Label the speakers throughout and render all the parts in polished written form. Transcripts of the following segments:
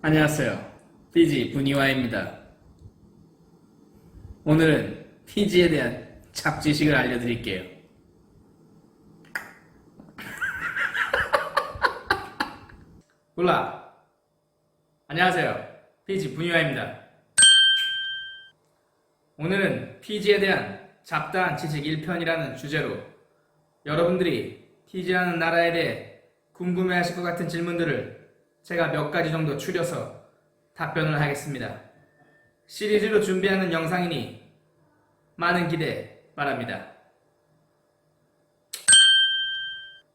Speaker 1: 안녕하세요. 피지 분이와입니다. 오늘은 피지에 대한 잡지식을 알려드릴게요. 몰라. 안녕하세요. 피지 분이와입니다. 오늘은 피지에 대한 잡다한 지식 1편이라는 주제로 여러분들이 피지라는 나라에 대해 궁금해하실 것 같은 질문들을 제가 몇 가지 정도 추려서 답변을 하겠습니다. 시리즈로 준비하는 영상이니 많은 기대 바랍니다.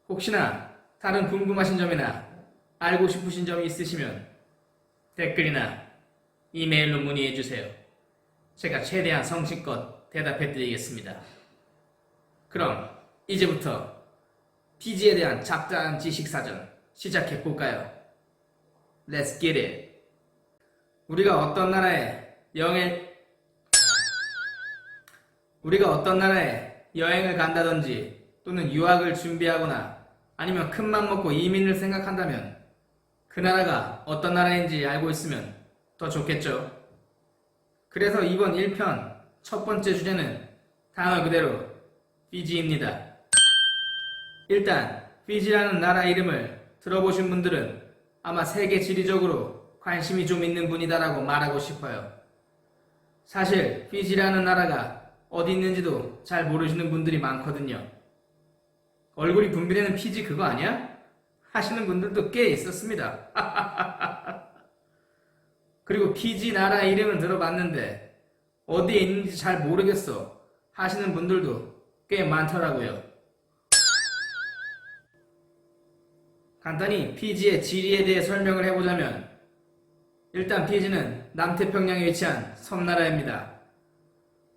Speaker 1: 혹시나 다른 궁금하신 점이나 알고 싶으신 점이 있으시면 댓글이나 이메일로 문의해주세요. 제가 최대한 성실껏 대답해드리겠습니다. 그럼 이제부터 피지에 대한 잡다한 지식사전 시작해볼까요? Let's get it. 우리가 어떤 나라에 여행을 간다든지 또는 유학을 준비하거나 아니면 큰맘 먹고 이민을 생각한다면 그 나라가 어떤 나라인지 알고 있으면 더 좋겠죠. 그래서 이번 1편 첫 번째 주제는 단어 그대로 피지입니다. 일단 피지라는 나라 이름을 들어보신 분들은 아마 세계 지리적으로 관심이 좀 있는 분이다라고 말하고 싶어요. 사실 피지라는 나라가 어디 있는지도 잘 모르시는 분들이 많거든요. 얼굴이 분비되는 피지 그거 아니야? 하시는 분들도 꽤 있었습니다. 그리고 피지 나라 이름은 들어봤는데 어디에 있는지 잘 모르겠어 하시는 분들도 꽤 많더라고요. 간단히 피지의 지리에 대해 설명을 해보자면 일단 피지는 남태평양에 위치한 섬나라입니다.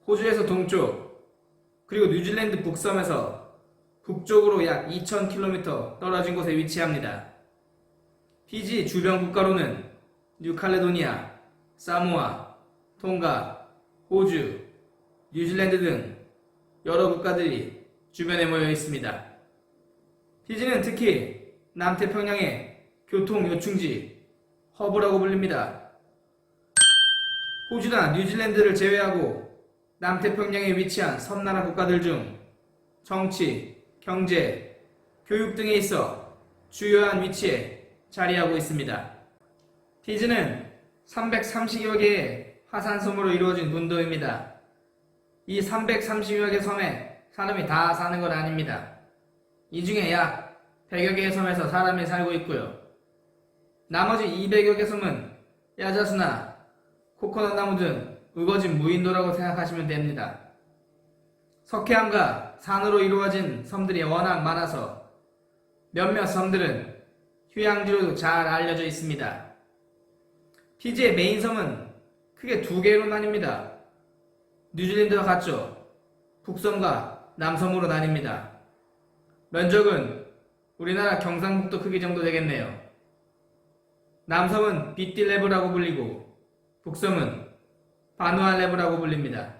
Speaker 1: 호주에서 동쪽 그리고 뉴질랜드 북섬에서 북쪽으로 약 2000km 떨어진 곳에 위치합니다. 피지 주변 국가로는 뉴칼레도니아, 사모아, 톤가, 호주, 뉴질랜드 등 여러 국가들이 주변에 모여 있습니다. 피지는 특히 남태평양의 교통 요충지, 허브라고 불립니다. 호주나 뉴질랜드를 제외하고 남태평양에 위치한 섬나라 국가들 중 정치, 경제, 교육 등에 있어 주요한 위치에 자리하고 있습니다. 피지는 330여 개의 화산섬으로 이루어진 문도입니다. 이 330여 개 섬에 사람이 다 사는 건 아닙니다. 이 중에 약 100여 개의 섬에서 사람이 살고 있고요. 나머지 200여 개 섬은 야자수나 코코넛 나무 등 우거진 무인도라고 생각하시면 됩니다. 석회암과 산으로 이루어진 섬들이 워낙 많아서 몇몇 섬들은 휴양지로도 잘 알려져 있습니다. 피지의 메인 섬은 크게 두 개로 나뉩니다. 뉴질랜드와 같죠? 북섬과 남섬으로 나뉩니다. 면적은 우리나라 경상북도 크기 정도 되겠네요. 남섬은 빗딜레브라고 불리고 북섬은 바누아레브라고 불립니다.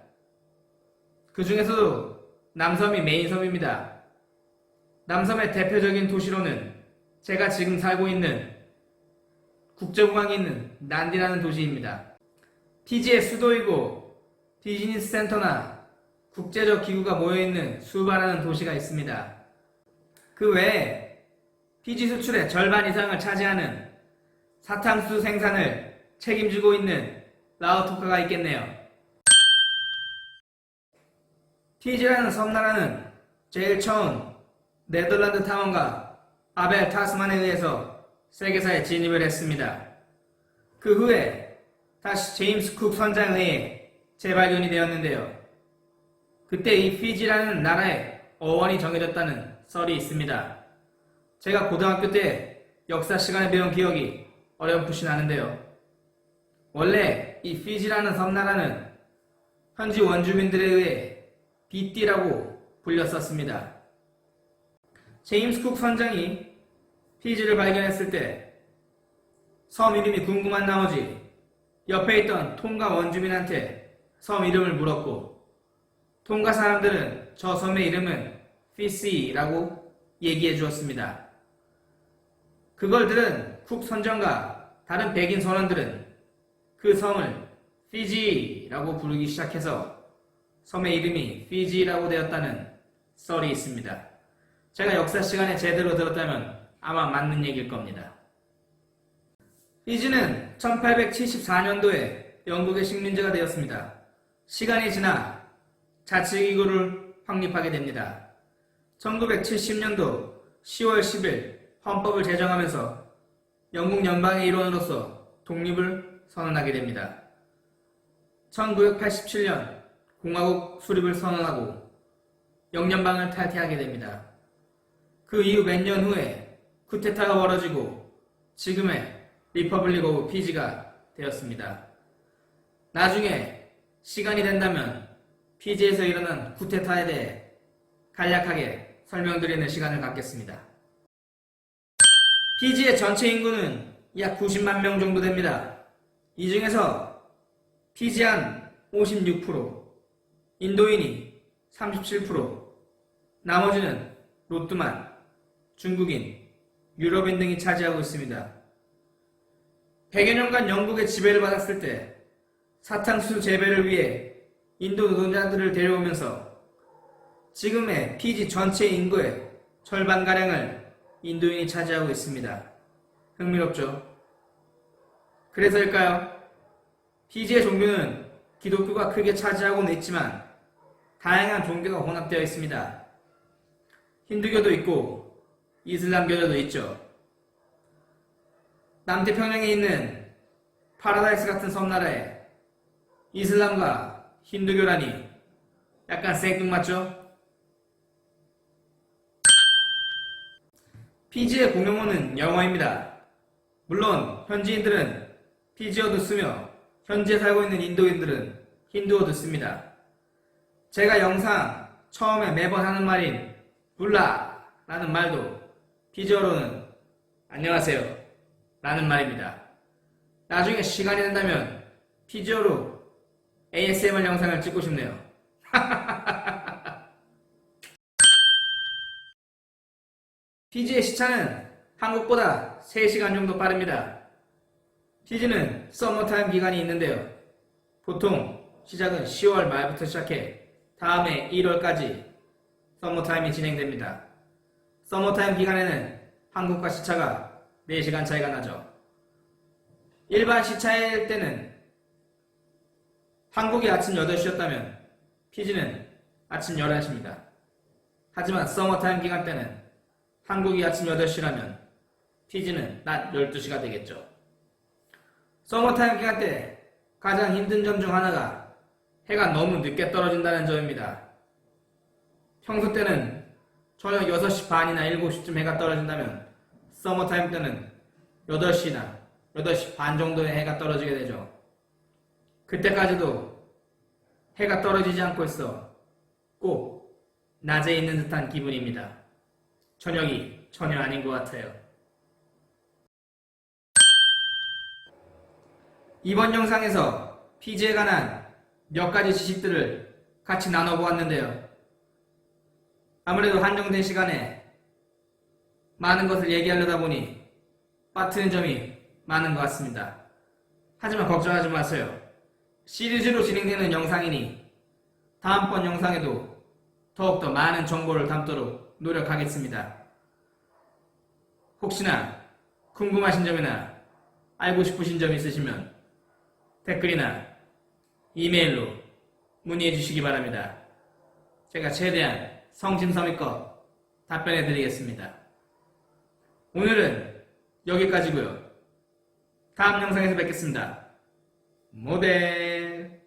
Speaker 1: 그 중에서도 남섬이 메인 섬입니다. 남섬의 대표적인 도시로는 제가 지금 살고 있는 국제공항이 있는 난디라는 도시입니다. 피지의 수도이고 비즈니스 센터나 국제적 기구가 모여있는 수바라는 도시가 있습니다. 그 외에 피지 수출의 절반 이상을 차지하는 사탕수 생산을 책임지고 있는 라오토카가 있겠네요. 피지라는 섬나라는 제일 처음 네덜란드 탐험가 아벨 타스만에 의해서 세계사에 진입을 했습니다. 그 후에 다시 제임스 쿡 선장에 의해 재발견이 되었는데요. 그때 이 피지라는 나라의 어원이 정해졌다는 썰이 있습니다. 제가 고등학교 때 역사 시간에 배운 기억이 어렴풋이 나는데요. 원래 이 피지라는 섬나라는 현지 원주민들에 의해 빗띠라고 불렸었습니다. 제임스 쿡 선장이 피지를 발견했을 때 섬 이름이 궁금한 나머지 옆에 있던 톤가 원주민한테 섬 이름을 물었고 톤가 사람들은 저 섬의 이름은 피시라고 얘기해 주었습니다. 그걸 들은 쿡 선장과 다른 백인 선원들은 그 섬을 피지라고 부르기 시작해서 섬의 이름이 피지라고 되었다는 썰이 있습니다. 제가 역사 시간에 제대로 들었다면 아마 맞는 얘기일 겁니다. 피지는 1874년도에 영국의 식민지가 되었습니다. 시간이 지나 자치기구를 확립하게 됩니다. 1970년도 10월 10일 헌법을 제정하면서 영국 연방의 일원으로서 독립을 선언하게 됩니다. 1987년 공화국 수립을 선언하고 영연방을 탈퇴하게 됩니다. 그 이후 몇 년 후에 쿠데타가 벌어지고 지금의 리퍼블릭 오브 피지가 되었습니다. 나중에 시간이 된다면 피지에서 일어난 쿠데타에 대해 간략하게 설명드리는 시간을 갖겠습니다. 피지의 전체 인구는 약 90만 명 정도 됩니다. 이 중에서 피지안 56%, 인도인이 37%, 나머지는 로뚜만, 중국인, 유럽인 등이 차지하고 있습니다. 100여 년간 영국의 지배를 받았을 때 사탕수수 재배를 위해 인도 노동자들을 데려오면서 지금의 피지 전체 인구의 절반가량을 인도인이 차지하고 있습니다. 흥미롭죠? 그래서일까요? 피지의 종교는 기독교가 크게 차지하고는 있지만 다양한 종교가 혼합되어 있습니다. 힌두교도 있고 이슬람교도 있죠. 남태평양에 있는 파라다이스 같은 섬나라에 이슬람과 힌두교라니 약간 생뚱맞죠? 피지의 공용어는 영어입니다. 물론 현지인들은 피지어도 쓰며 현지에 살고 있는 인도인들은 힌두어도 씁니다. 제가 영상 처음에 매번 하는 말인 불라 라는 말도 피지어로는 안녕하세요 라는 말입니다. 나중에 시간이 된다면 피지어로 ASMR 영상을 찍고 싶네요. 피지의 시차는 한국보다 3시간 정도 빠릅니다. 피지는 서머타임 기간이 있는데요. 보통 시작은 10월 말부터 시작해 다음해 1월까지 서머타임이 진행됩니다. 서머타임 기간에는 한국과 시차가 4시간 차이가 나죠. 일반 시차일 때는 한국이 아침 8시였다면 피지는 아침 11시입니다. 하지만 서머타임 기간 때는 한국이 아침 8시라면 피지는 낮 12시가 되겠죠. 서머타임 기간 때 가장 힘든 점 중 하나가 해가 너무 늦게 떨어진다는 점입니다. 평소 때는 저녁 6시 반이나 7시쯤 해가 떨어진다면 서머타임 때는 8시나 8시 반 정도에 해가 떨어지게 되죠. 그때까지도 해가 떨어지지 않고 있어 꼭 낮에 있는 듯한 기분입니다. 저녁이 전혀 아닌 것 같아요. 이번 영상에서 피지에 관한 몇 가지 지식들을 같이 나눠보았는데요. 아무래도 한정된 시간에 많은 것을 얘기하려다 보니 빠뜨는 점이 많은 것 같습니다. 하지만 걱정하지 마세요. 시리즈로 진행되는 영상이니 다음번 영상에도 더욱더 많은 정보를 담도록 노력하겠습니다. 혹시나 궁금하신 점이나 알고 싶으신 점 있으시면 댓글이나 이메일로 문의해 주시기 바랍니다. 제가 최대한 성심성의껏 답변해 드리겠습니다. 오늘은 여기까지고요. 다음 영상에서 뵙겠습니다. 모델